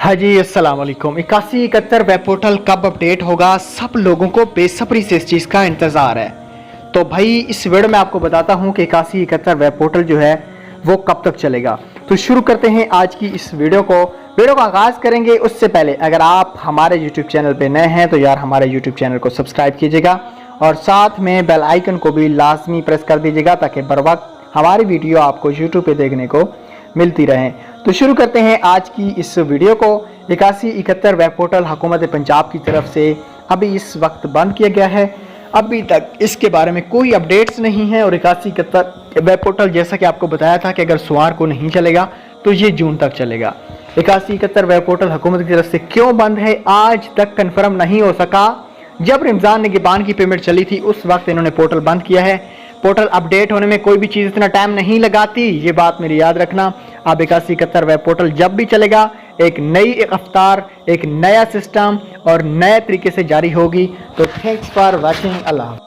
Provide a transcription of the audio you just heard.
हाँ जी, अस्सलाम वालेकुम। 8171 वेब पोर्टल कब अपडेट होगा, सब लोगों को बेसब्री से इस चीज़ का इंतज़ार है। तो भाई इस वीडियो में आपको बताता हूँ कि 8171 वेब पोर्टल जो है वो कब तक चलेगा। तो शुरू करते हैं आज की इस वीडियो का आगाज़ करेंगे। उससे पहले अगर आप हमारे यूट्यूब चैनल पर नए हैं तो यार हमारे यूट्यूब चैनल को सब्सक्राइब कीजिएगा और साथ में बेल आइकन को भी लाजमी प्रेस कर दीजिएगा ताकि बर वक्त हमारी वीडियो आपको यूट्यूब पे देखने को मिलती रहें। तो शुरू करते हैं आज की इस वीडियो को। 8171 वेब पोर्टल हुकूमत पंजाब की तरफ से अभी इस वक्त बंद किया गया है। अभी तक इसके बारे में कोई अपडेट्स नहीं है और 8171 वेब पोर्टल जैसा कि आपको बताया था कि अगर सोमवार को नहीं चलेगा तो ये जून तक चलेगा। 8171 वेब पोर्टल हुकूमत की तरफ से क्यों बंद है आज तक कंफर्म नहीं हो सका। जब रमज़ान निगहबान की पेमेंट चली थी उस वक्त इन्होंने पोर्टल बंद किया है। पोर्टल अपडेट होने में कोई भी चीज़ इतना टाइम नहीं लगाती, ये बात मेरी याद रखना। अब 8171 वेब पोर्टल जब भी चलेगा एक नई रफ्तार, एक नया सिस्टम और नए तरीके से जारी होगी। तो थैंक्स फॉर वॉचिंग। अल्लाह।